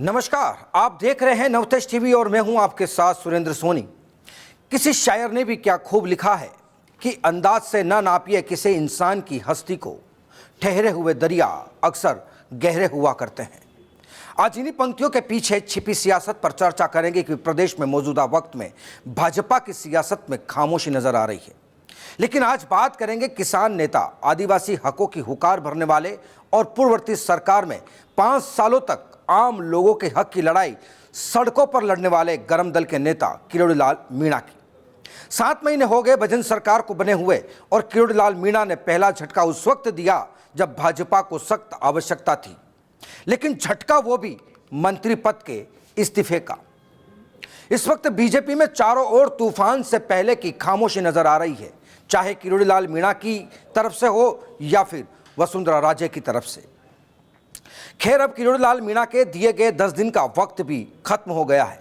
नमस्कार, आप देख रहे हैं नवतेज टीवी और मैं हूं आपके साथ सुरेंद्र सोनी। किसी शायर ने भी क्या खूब लिखा है कि अंदाज से न नापिए किसी इंसान की हस्ती को, ठहरे हुए दरिया अक्सर गहरे हुआ करते हैं। आज इन्हीं पंक्तियों के पीछे छिपी सियासत पर चर्चा करेंगे कि प्रदेश में मौजूदा वक्त में भाजपा की सियासत में खामोशी नजर आ रही है। लेकिन आज बात करेंगे किसान नेता, आदिवासी हकों की हुकार भरने वाले और पूर्ववर्ती सरकार में 5 सालों तक आम लोगों के हक की लड़ाई सड़कों पर लड़ने वाले गरम दल के नेता किरोड़ीलाल मीणा की। 7 महीने हो गए भजन सरकार को बने हुए और किरोड़ीलाल मीणा ने पहला झटका उस वक्त दिया जब भाजपा को सख्त आवश्यकता थी, लेकिन झटका वो भी मंत्री पद के इस्तीफे का। इस वक्त बीजेपी में चारों ओर तूफान से पहले की खामोशी नजर आ रही है, चाहे किरोड़ीलाल मीणा की तरफ से हो या फिर वसुंधरा राजे की तरफ से। खैर, अब किरोड़ीलाल मीणा के दिए गए 10 दिन का वक्त भी खत्म हो गया है।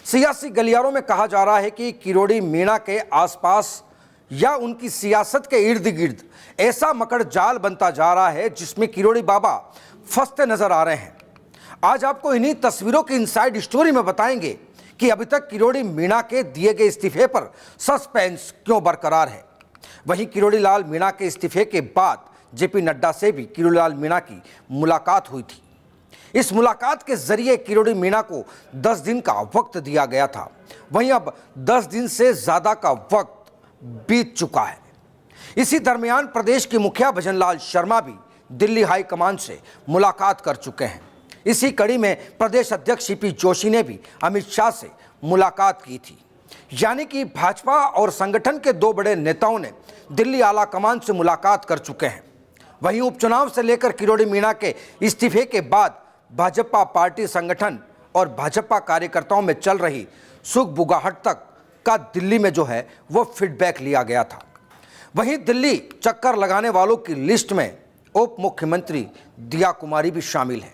सियासी गलियारों में कहा जा रहा है कि किरोड़ी मीणा के आसपास या उनकी सियासत के इर्द गिर्द ऐसा मकड़ जाल बनता जा रहा है जिसमें किरोड़ी बाबा फंसते नजर आ रहे हैं। आज आपको इन्हीं तस्वीरों की इनसाइड स्टोरी में बताएंगे कि अभी तक किरोड़ी मीणा के दिए गए इस्तीफे पर सस्पेंस क्यों बरकरार है। वहीं किरोड़ीलाल मीणा के इस्तीफे के बाद जेपी नड्डा से भी किरोड़ीलाल मीणा की मुलाकात हुई थी। इस मुलाकात के जरिए किरोड़ी मीणा को 10 दिन का वक्त दिया गया था। वहीं अब 10 दिन से ज्यादा का वक्त बीत चुका है। इसी दरमियान प्रदेश के मुखिया भजनलाल शर्मा भी दिल्ली हाईकमान से मुलाकात कर चुके हैं। इसी कड़ी में प्रदेश अध्यक्ष सीपी जोशी ने भी अमित शाह से मुलाकात की थी। यानी कि भाजपा और संगठन के 2 बड़े नेताओं ने दिल्ली आला कमान से मुलाकात कर चुके हैं। वहीं उपचुनाव से लेकर किरोड़ी मीणा के इस्तीफे के बाद भाजपा पार्टी संगठन और भाजपा कार्यकर्ताओं में चल रही सुख बुगाहट तक का दिल्ली में जो है वो फीडबैक लिया गया था। वहीं दिल्ली चक्कर लगाने वालों की लिस्ट में उप मुख्यमंत्री दिया कुमारी भी शामिल है।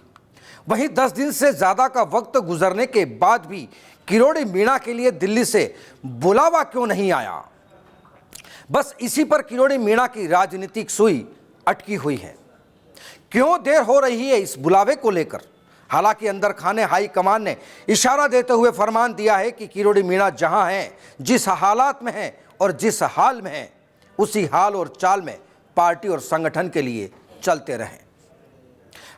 वहीं 10 दिन से ज्यादा का वक्त गुजरने के बाद भी किरोड़ी मीणा के लिए दिल्ली से बुलावा क्यों नहीं आया, बस इसी पर किरोड़ी मीणा की राजनीतिक सुई अटकी हुई है। क्यों देर हो रही है इस बुलावे को लेकर? हालांकि अंदर खाने हाई कमान ने इशारा देते हुए फरमान दिया है कि किरोड़ी मीणा जहां हैं, जिस हालात में हैं और जिस हाल में हैं, उसी हाल और चाल में पार्टी और संगठन के लिए चलते रहें।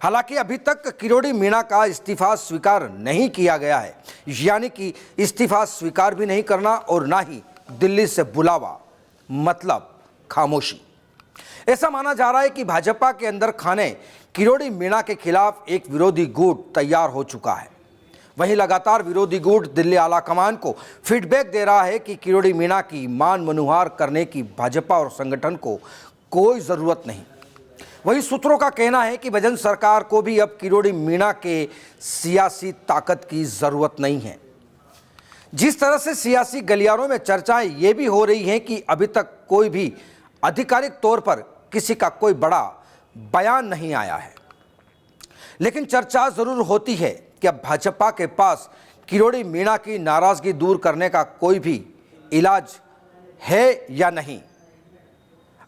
हालांकि अभी तक किरोड़ी मीणा का इस्तीफा स्वीकार नहीं किया गया है, यानी कि इस्तीफा स्वीकार भी नहीं करना और ना ही दिल्ली से बुलावा, मतलब खामोशी। ऐसा माना जा रहा है कि भाजपा के अंदर खाने किरोड़ी मीणा के खिलाफ एक विरोधी गुट तैयार हो चुका है। वहीं लगातार विरोधी गुट दिल्ली आला कमान को फीडबैक दे रहा है कि किरोड़ी मीणा की मान मनुहार करने की भाजपा और संगठन को कोई जरूरत नहीं। वहीं सूत्रों का कहना है कि भजन सरकार को भी अब किरोड़ी मीणा के सियासी ताकत की जरूरत नहीं है। जिस तरह से सियासी गलियारों में चर्चाएं ये भी हो रही हैं कि अभी तक कोई भी आधिकारिक तौर पर किसी का कोई बड़ा बयान नहीं आया है, लेकिन चर्चा जरूर होती है कि अब भाजपा के पास किरोड़ी मीणा की नाराजगी दूर करने का कोई भी इलाज है या नहीं।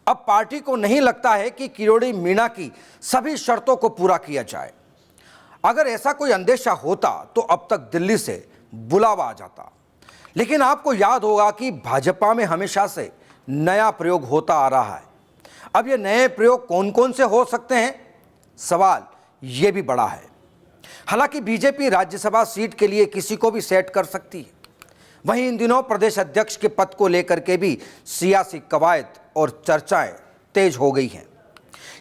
अब पार्टी को नहीं लगता है कि किरोड़ी मीणा की सभी शर्तों को पूरा किया जाए। अगर ऐसा कोई अंदेशा होता तो अब तक दिल्ली से बुलावा आ जाता। लेकिन आपको याद होगा कि भाजपा में हमेशा से नया प्रयोग होता आ रहा है। अब ये नए प्रयोग कौन कौन से हो सकते हैं, सवाल ये भी बड़ा है। हालांकि बीजेपी राज्यसभा सीट के लिए किसी को भी सेट कर सकती है। वहीं इन दिनों प्रदेश अध्यक्ष के पद को लेकर के भी सियासी कवायद और चर्चाएं तेज हो गई हैं।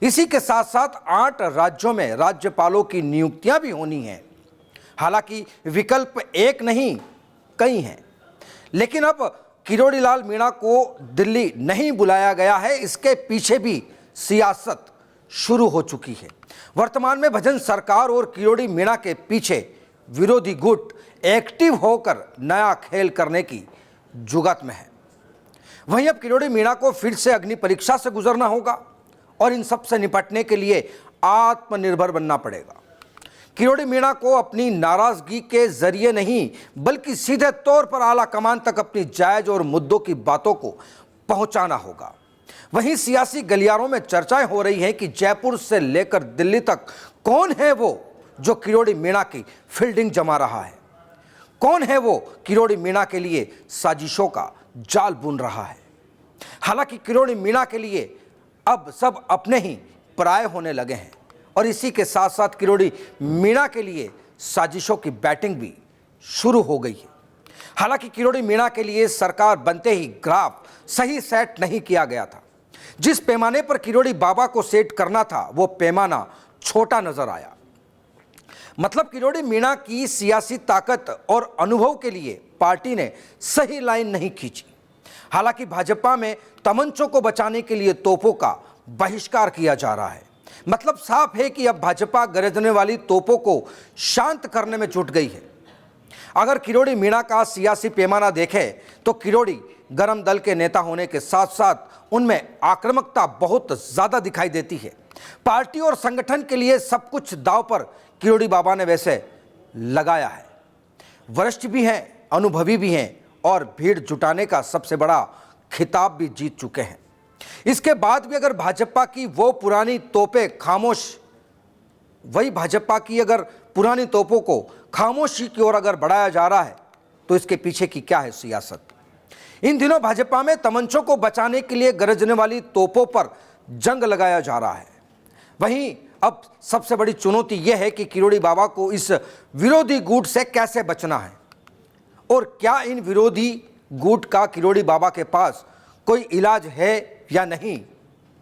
इसी के साथ साथ 8 राज्यों में राज्यपालों की नियुक्तियां भी होनी हैं। हालांकि विकल्प एक नहीं कई हैं, लेकिन अब किरोड़ीलाल मीणा को दिल्ली नहीं बुलाया गया है, इसके पीछे भी सियासत शुरू हो चुकी है। वर्तमान में भजन सरकार और किरोड़ी मीणा के पीछे विरोधी गुट एक्टिव होकर नया खेल करने की जुगत में है। वहीं अब किरोड़ी मीणा को फिर से अग्नि परीक्षा से गुजरना होगा और इन सब से निपटने के लिए आत्मनिर्भर बनना पड़ेगा। किरोड़ी मीणा को अपनी नाराजगी के जरिए नहीं बल्कि सीधे तौर पर आला कमान तक अपनी जायज और मुद्दों की बातों को पहुंचाना होगा। वहीं सियासी गलियारों में चर्चाएं हो रही हैं कि जयपुर से लेकर दिल्ली तक कौन है वो जो किरोड़ी मीणा की फील्डिंग जमा रहा है? कौन है वो किरोड़ी मीणा के लिए साजिशों का जाल बुन रहा है? हालांकि किरोड़ी मीणा के लिए अब सब अपने ही पराये होने लगे हैं और इसी के साथ साथ किरोड़ी मीणा के लिए साजिशों की बैटिंग भी शुरू हो गई है। हालांकि किरोड़ी मीणा के लिए सरकार बनते ही ग्राफ सही सेट नहीं किया गया था। जिस पैमाने पर किरोड़ी बाबा को सेट करना था वो पैमाना छोटा नजर आया। मतलब किरोड़ी मीणा की सियासी ताकत और अनुभव के लिए पार्टी ने सही लाइन नहीं खींची। हालांकि भाजपा में तमंचों को बचाने के लिए तोपों का बहिष्कार किया जा रहा है। मतलब साफ है कि अब भाजपा गरजने वाली तोपों को शांत करने में जुट गई है। अगर किरोड़ी मीणा का सियासी पैमाना देखें तो किरोड़ी गरम दल के नेता होने के साथ साथ उनमें आक्रामकता बहुत ज़्यादा दिखाई देती है। पार्टी और संगठन के लिए सब कुछ दांव पर किरोड़ी बाबा ने वैसे लगाया है। वरिष्ठ भी हैं, अनुभवी भी हैं और भीड़ जुटाने का सबसे बड़ा खिताब भी जीत चुके हैं। इसके बाद भी अगर भाजपा की वो पुरानी तोपें खामोश वही भाजपा की अगर पुरानी तोपों को खामोशी की ओर अगर बढ़ाया जा रहा है तो इसके पीछे की क्या है सियासत? इन दिनों भाजपा में तमंचों को बचाने के लिए गरजने वाली तोपों पर जंग लगाया जा रहा है। वहीं अब सबसे बड़ी चुनौती यह है कि किरोड़ी बाबा को इस विरोधी गुट से कैसे बचना है और क्या इन विरोधी गुट का किरोड़ी बाबा के पास कोई इलाज है या नहीं,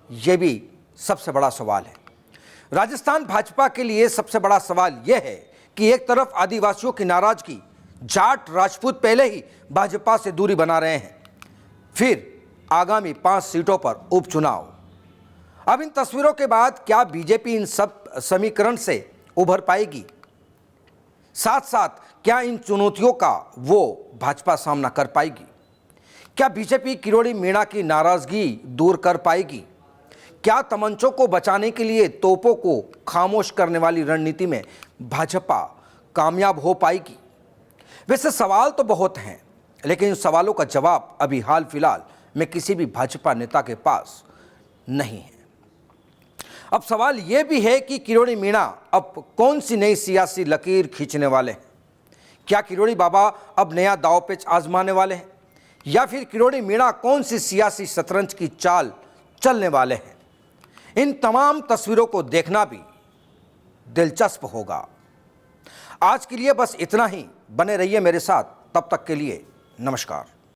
यह भी सबसे बड़ा सवाल है। राजस्थान भाजपा के लिए सबसे बड़ा सवाल यह है कि एक तरफ आदिवासियों की नाराजगी, जाट राजपूत पहले ही भाजपा से दूरी बना रहे हैं, फिर आगामी 5 सीटों पर उपचुनाव। अब इन तस्वीरों के बाद क्या बीजेपी इन सब समीकरण से उभर पाएगी? साथ साथ क्या इन चुनौतियों का वो भाजपा सामना कर पाएगी? क्या बीजेपी किरोड़ी मीणा की नाराजगी दूर कर पाएगी? क्या तमंचों को बचाने के लिए तोपों को खामोश करने वाली रणनीति में भाजपा कामयाब हो पाएगी? वैसे सवाल तो बहुत हैं, लेकिन इन सवालों का जवाब अभी हाल फिलहाल में किसी भी भाजपा नेता के पास नहीं है। अब सवाल यह भी है कि किरोड़ी मीणा अब कौन सी नई सियासी लकीर खींचने वाले हैं? क्या किरोड़ी बाबा अब नया दांवपेच आजमाने वाले हैं या फिर किरोड़ी मीणा कौन सी सियासी शतरंज की चाल चलने वाले हैं? इन तमाम तस्वीरों को देखना भी दिलचस्प होगा। आज के लिए बस इतना ही। बने रहिए मेरे साथ, तब तक के लिए नमस्कार।